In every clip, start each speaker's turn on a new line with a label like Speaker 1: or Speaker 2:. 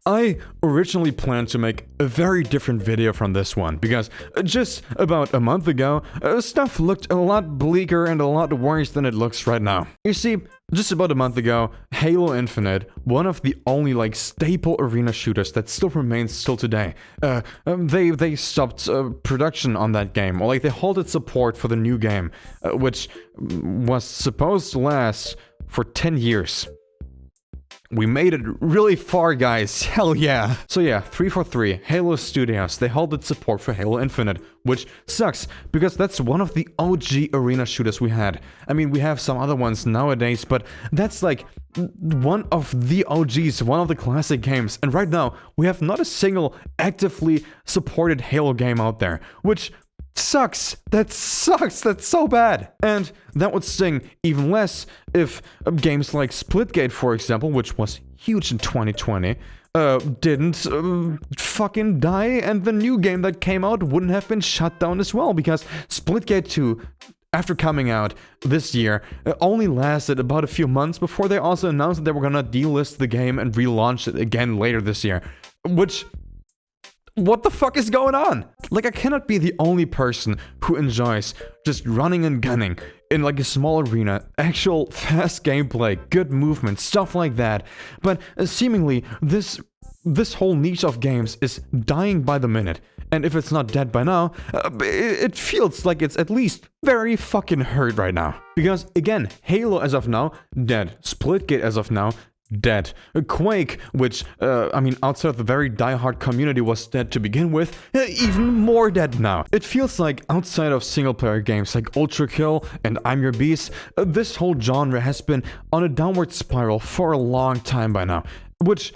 Speaker 1: I originally planned to make a very different video from this one, because just about a month ago, stuff looked a lot bleaker and a lot worse than it looks right now. You see, just about a month ago, Halo Infinite, one of the only staple arena shooters that still remains till today, they stopped production on that game, or they halted support for the new game, which was supposed to last for 10 years. We made it really far, guys. Hell yeah. So yeah, 343, Halo Studios, they halted support for Halo Infinite, which sucks, because that's one of the OG arena shooters we had. I mean, we have some other ones nowadays, but that's one of the OGs, one of the classic games. And right now, we have not a single actively supported Halo game out there, which sucks. That sucks. That's so bad. And that would sting even less if games like Splitgate, for example, which was huge in 2020, didn't fucking die, and the new game that came out wouldn't have been shut down as well, because Splitgate 2, after coming out this year, only lasted about a few months before they also announced that they were gonna delist the game and relaunch it again later this year. Which... what the fuck is going on? I cannot be the only person who enjoys just running and gunning in a small arena, actual fast gameplay, good movement, stuff like that. But seemingly, this whole niche of games is dying by the minute. And if it's not dead by now, it feels like it's at least very fucking hurt right now. Because again, Halo as of now, dead. Splitgate as of now, dead. Quake, which, outside of the very diehard community was dead to begin with, even more dead now. It feels like outside of single-player games like Ultra Kill and I'm Your Beast, this whole genre has been on a downward spiral for a long time by now. Which,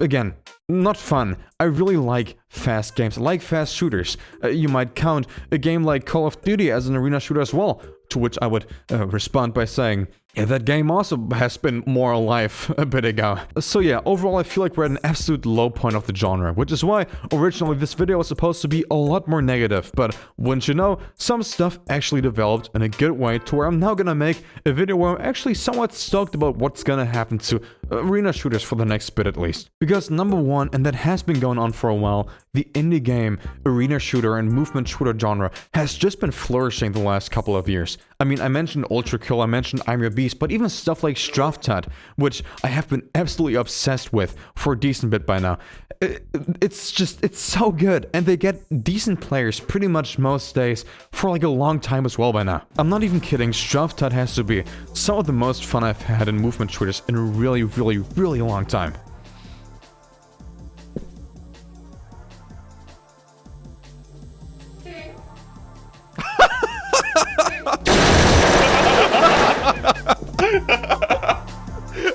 Speaker 1: again, not fun. I really like fast games. I like fast shooters. You might count a game like Call of Duty as an arena shooter as well, to which I would respond by saying, yeah, that game also has been more alive a bit ago. So yeah, overall I feel like we're at an absolute low point of the genre, which is why originally this video was supposed to be a lot more negative, but wouldn't you know, some stuff actually developed in a good way to where I'm now gonna make a video where I'm actually somewhat stoked about what's gonna happen to arena shooters for the next bit at least. Because number one, and that has been going on for a while, the indie game, arena shooter, and movement shooter genre has just been flourishing the last couple of years. I mean, I mentioned Ultra Kill, I mentioned I'm Your Beast, but even stuff like Straftat, which I have been absolutely obsessed with for a decent bit by now. It's so good, and they get decent players pretty much most days for a long time as well by now. I'm not even kidding, Straftat has to be some of the most fun I've had in movement shooters in a really, really, really long time.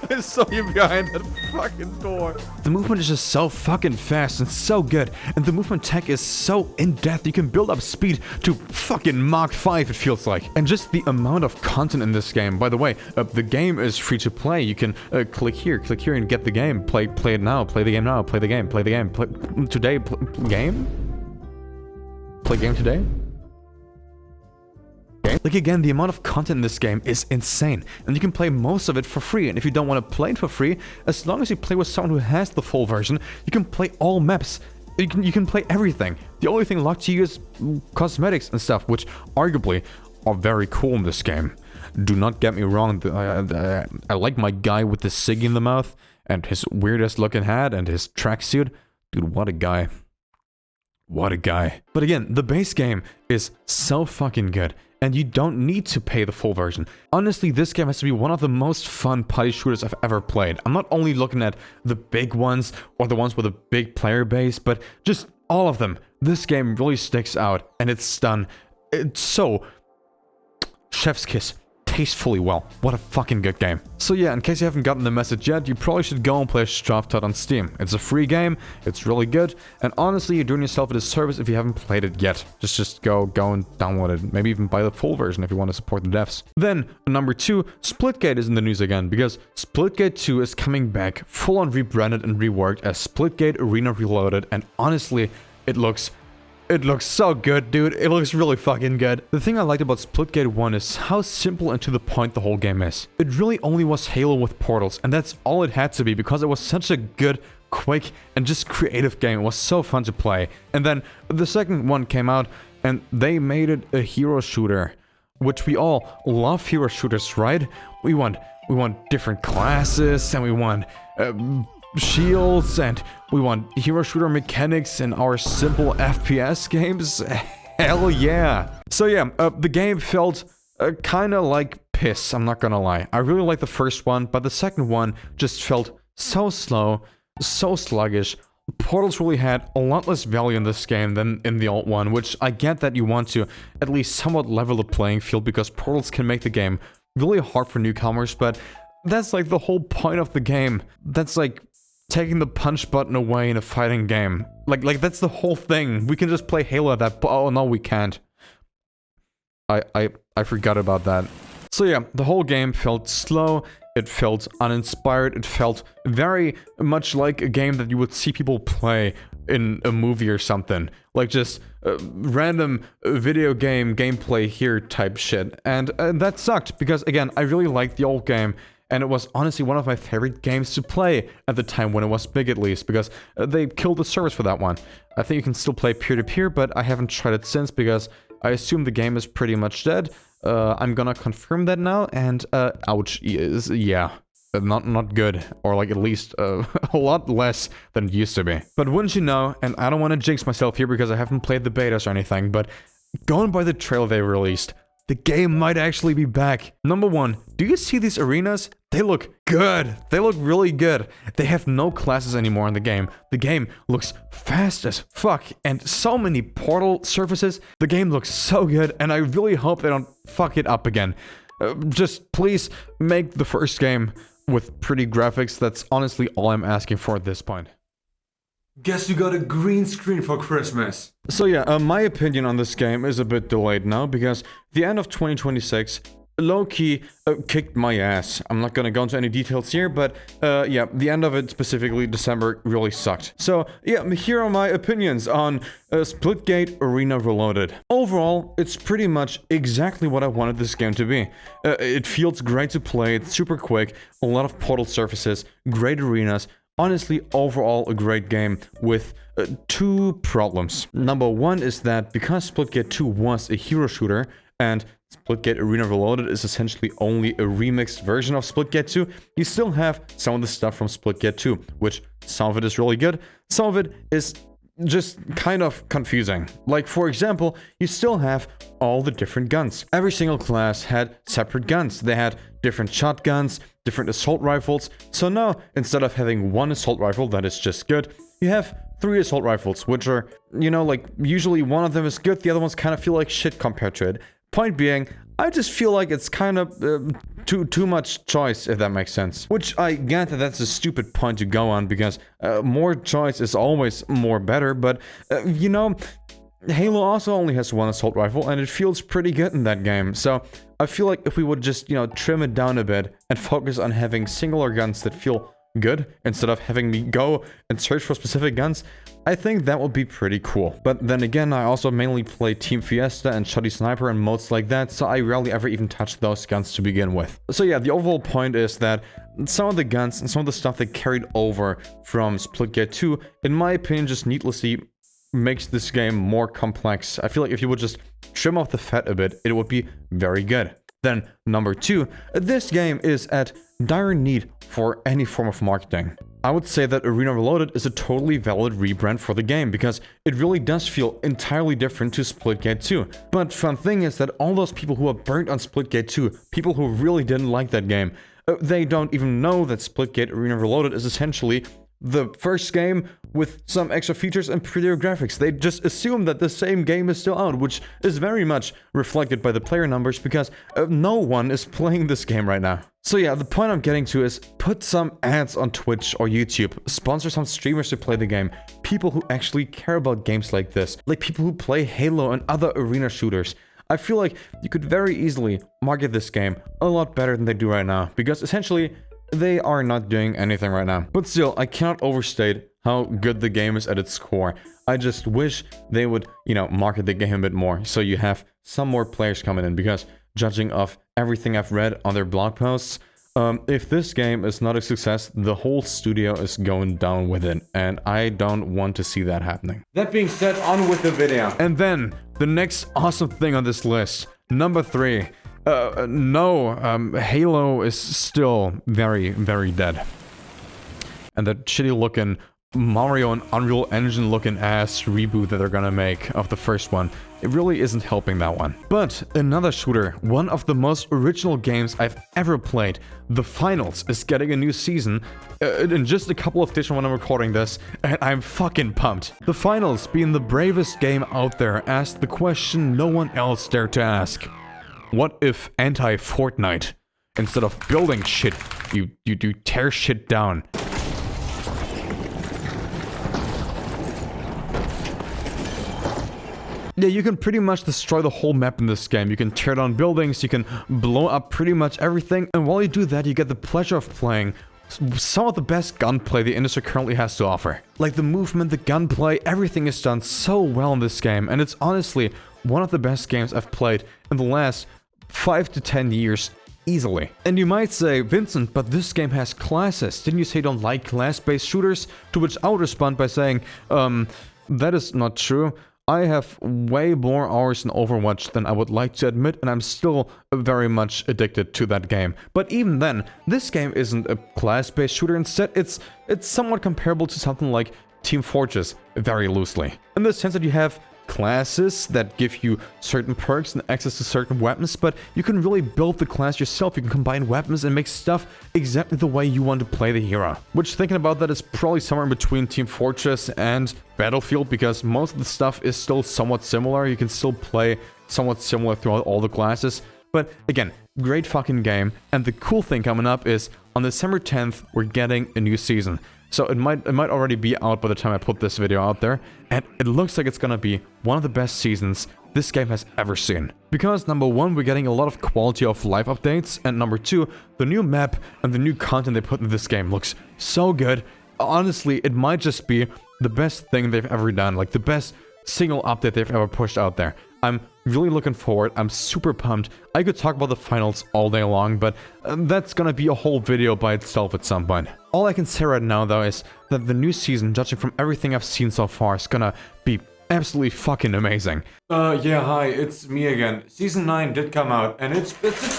Speaker 1: I saw you behind that fucking door. The movement is just so fucking fast and so good, and the movement tech is so in-depth. You can build up speed to fucking Mach 5, it feels like. And just the amount of content in this game. By the way, the game is free to play. You can click here and get the game. Play it now. Play the game now. Play the game. Play the game. Play today. Game? Play game today? Again, the amount of content in this game is insane, and you can play most of it for free, and if you don't want to play it for free, as long as you play with someone who has the full version, you can play all maps. You can play everything. The only thing locked to you is cosmetics and stuff, which arguably are very cool in this game. Do not get me wrong, I like my guy with the cig in the mouth, and his weirdest looking hat, and his tracksuit. Dude, what a guy. What a guy. But again, the base game is so fucking good, and you don't need to pay the full version. Honestly, this game has to be one of the most fun party shooters I've ever played. I'm not only looking at the big ones, or the ones with a big player base, but just all of them. This game really sticks out, and it's done. It's so... chef's kiss. Tastefully well. What a fucking good game. So yeah, in case you haven't gotten the message yet, you probably should go and play Straftat on Steam. It's a free game, it's really good, and honestly, you're doing yourself a disservice if you haven't played it yet. Just go and download it. Maybe even buy the full version if you want to support the devs. Then, number 2, Splitgate is in the news again, because Splitgate 2 is coming back, full on rebranded and reworked as Splitgate Arena Reloaded, and honestly, it looks It looks so good, dude. It looks really fucking good. The thing I liked about Splitgate 1 is how simple and to the point the whole game is. It really only was Halo with portals, and that's all it had to be because it was such a good, quick, and just creative game. It was so fun to play. And then the second one came out, and they made it a hero shooter, which we all love hero shooters, right? We want different classes, and we want shields, and we want hero shooter mechanics in our simple FPS games. Hell yeah. So yeah, the game felt kind of like piss, I'm not gonna lie. I really liked the first one, but the second one just felt so slow, so sluggish. Portals really had a lot less value in this game than in the old one, which I get that you want to at least somewhat level the playing field because portals can make the game really hard for newcomers, but that's like the whole point of the game. That's like taking the punch button away in a fighting game. Like that's the whole thing. We can just play Halo at that. Oh no, we can't. I forgot about that. So yeah, the whole game felt slow. It felt uninspired. It felt very much like a game that you would see people play in a movie or something. Like just random video game gameplay here type shit. And that sucked because again, I really liked the old game. And it was honestly one of my favorite games to play at the time when it was big at least, because they killed the service for that one. I think you can still play peer-to-peer, but I haven't tried it since because I assume the game is pretty much dead. I'm gonna confirm that now, and ouch, yeah. Not good, or like at least a lot less than it used to be. But wouldn't you know, and I don't want to jinx myself here because I haven't played the betas or anything, but going by the trailer they released, the game might actually be back. Number one, do you see these arenas? They look good. They look really good. They have no classes anymore in the game. The game looks fast as fuck and so many portal surfaces. The game looks so good and I really hope they don't fuck it up again. Just please make the first game with pretty graphics. That's honestly all I'm asking for at this point.
Speaker 2: Guess you got a green screen for Christmas.
Speaker 1: So yeah, my opinion on this game is a bit delayed now because the end of 2026 low-key kicked my ass. I'm not gonna go into any details here, but yeah, the end of it, specifically December, really sucked. So yeah, here are my opinions on Splitgate Arena Reloaded. Overall, it's pretty much exactly what I wanted this game to be. It feels great to play, it's super quick, a lot of portal surfaces, great arenas. Honestly, overall a great game with two problems. Number one is that because Splitgate 2 was a hero shooter and Splitgate Arena Reloaded is essentially only a remixed version of Splitgate 2, you still have some of the stuff from Splitgate 2, which some of it is really good, some of it is just kind of confusing. Like, for example, you still have all the different guns. Every single class had separate guns. They had different shotguns, different assault rifles. So now, instead of having one assault rifle that is just good, you have 3 assault rifles, which are, you know, like, usually one of them is good, the other ones kind of feel like shit compared to it. Point being, I just feel like it's kind of too much choice, if that makes sense. Which I get that that's a stupid point to go on, because more choice is always more better, but, you know, Halo also only has one assault rifle, and it feels pretty good in that game. So I feel like if we would just, you know, trim it down a bit and focus on having singular guns that feel good, instead of having me go and search for specific guns, I think that would be pretty cool. But then again, I also mainly play Team Fiesta and Shoddy Sniper and modes like that, so I rarely ever even touch those guns to begin with. So yeah, the overall point is that some of the guns and some of the stuff they carried over from Splitgate 2, in my opinion, just needlessly makes this game more complex. I feel like if you would just trim off the fat a bit, it would be very good. Then, number 2, this game is at dire need for any form of marketing. I would say that Arena Reloaded is a totally valid rebrand for the game, because it really does feel entirely different to Splitgate 2. But fun thing is that all those people who are burnt on Splitgate 2, people who really didn't like that game, they don't even know that Splitgate Arena Reloaded is essentially the first game with some extra features and prettier graphics. They just assume that the same game is still out, which is very much reflected by the player numbers, because no one is playing this game right now. So yeah, the point I'm getting to is put some ads on Twitch or YouTube, sponsor some streamers to play the game, people who actually care about games like this, like people who play Halo and other arena shooters. I feel like you could very easily market this game a lot better than they do right now, because essentially they are not doing anything right now. But still, I cannot overstate how good the game is at its core. I just wish they would, market the game a bit more, so you have some more players coming in, because judging off everything I've read on their blog posts, if this game is not a success, the whole studio is going down with it, and I don't want to see that happening.
Speaker 2: That being said, on with the video.
Speaker 1: And then, the next awesome thing on this list, number 3. Halo is still very, very dead. And that shitty looking Mario and Unreal Engine looking ass reboot that they're gonna make of the first one, it really isn't helping that one. But another shooter, one of the most original games I've ever played, The Finals, is getting a new season in just a couple of days when I'm recording this, and I'm fucking pumped. The Finals, being the bravest game out there, asked the question no one else dared to ask. What if anti-Fortnite? Instead of building shit, you do tear shit down. Yeah, you can pretty much destroy the whole map in this game. You can tear down buildings, you can blow up pretty much everything, and while you do that, you get the pleasure of playing some of the best gunplay the industry currently has to offer. Like the movement, the gunplay, everything is done so well in this game, and it's honestly one of the best games I've played in the last 5 to 10 years. Easily. And you might say, Vincent, but this game has classes. Didn't you say you don't like class-based shooters? To which I would respond by saying, that is not true. I have way more hours in Overwatch than I would like to admit, and I'm still very much addicted to that game. But even then, this game isn't a class-based shooter. Instead, it's somewhat comparable to something like Team Fortress, very loosely. In the sense that you have classes that give you certain perks and access to certain weapons, but you can really build the class yourself. You can combine weapons and make stuff exactly the way you want to play the hero. Which, thinking about that, is probably somewhere in between Team Fortress and Battlefield, because most of the stuff is still somewhat similar. You can still play somewhat similar throughout all the classes. But again, great fucking game. And the cool thing coming up is on December 10th, we're getting a new season. So it might already be out by the time I put this video out there, and it looks like it's gonna be one of the best seasons this game has ever seen. Because number 1, we're getting a lot of quality of life updates, and number 2, the new map and the new content they put in this game looks so good. Honestly, it might just be the best thing they've ever done, like the best single update they've ever pushed out there. I'm really looking forward. I'm super pumped. I could talk about the finals all day long, but that's gonna be a whole video by itself at some point. All I can say right now, though, is that the new season, judging from everything I've seen so far, is gonna be absolutely fucking amazing.
Speaker 2: Yeah, hi, it's me again. Season 9 did come out, and it's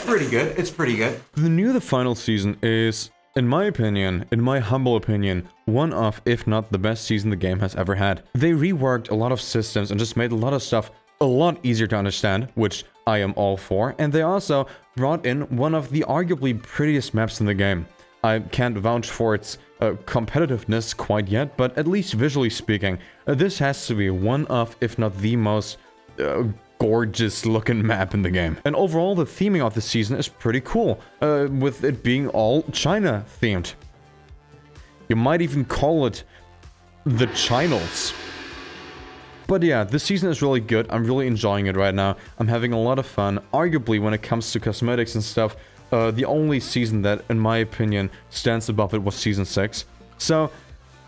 Speaker 2: pretty good. It's pretty good.
Speaker 1: The final season is, in my opinion, in my humble opinion, one of, if not the best season the game has ever had. They reworked a lot of systems and just made a lot of stuff a lot easier to understand, which I am all for, and they also brought in one of the arguably prettiest maps in the game. I can't vouch for its competitiveness quite yet, but at least visually speaking, this has to be one of, if not the most gorgeous looking map in the game. And overall, the theming of the season is pretty cool, with it being all China themed. You might even call it the Chinals. But yeah, this season is really good. I'm really enjoying it right now. I'm having a lot of fun. Arguably, when it comes to cosmetics and stuff, the only season that, in my opinion, stands above it was Season 6. So,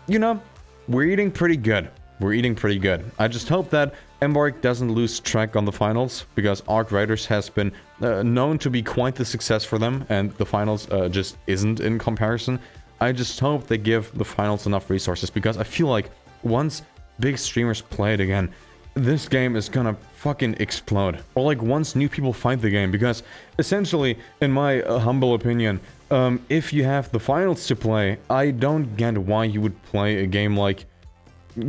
Speaker 1: we're eating pretty good. We're eating pretty good. I just hope that Embark doesn't lose track on the finals, because Arc Raiders has been known to be quite the success for them, and the finals just isn't in comparison. I just hope they give the finals enough resources, because I feel like once big streamers play it again, this game is gonna fucking explode. Or like once new people find the game, because essentially, in my humble opinion, if you have the finals to play, I don't get why you would play a game like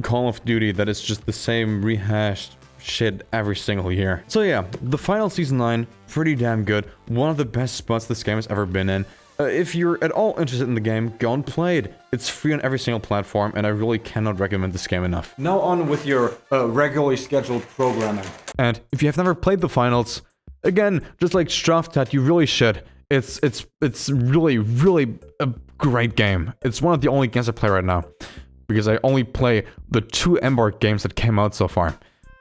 Speaker 1: Call of Duty that is just the same rehashed shit every single year. So yeah, the final Season 9, pretty damn good. One of the best spots this game has ever been in. If you're at all interested in the game, go and play it. It's free on every single platform, and I really cannot recommend this game enough.
Speaker 2: Now on with your regularly scheduled programming.
Speaker 1: And if you have never played the finals, again, just like Straftat, you really should. It's really, really a great game. It's one of the only games I play right now, because I only play the 2 Embark games that came out so far.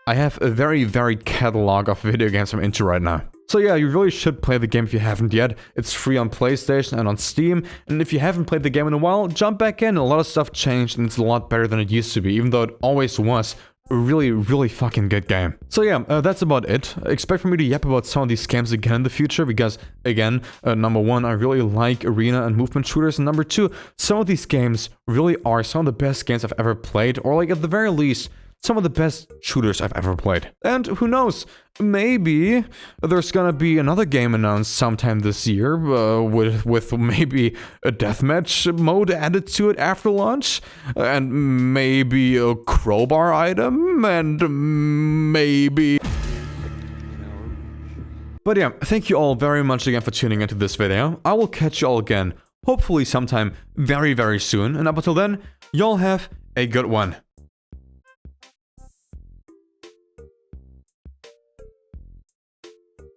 Speaker 1: I have a very varied catalog of video games I'm into right now. So yeah, you really should play the game if you haven't yet. It's free on PlayStation and on Steam, and if you haven't played the game in a while, jump back in. A lot of stuff changed and it's a lot better than it used to be, even though it always was a really fucking good game. So yeah, that's about it. Expect for me to yap about some of these games again in the future because, again, number one, I really like arena and movement shooters, and number two, some of these games really are some of the best games I've ever played, or like at the very least, some of the best shooters I've ever played. And who knows, maybe there's gonna be another game announced sometime this year with maybe a deathmatch mode added to it after launch, and maybe a crowbar item, and maybe... But yeah, thank you all very much again for tuning into this video. I will catch you all again, hopefully sometime very soon, and up until then, y'all have a good one.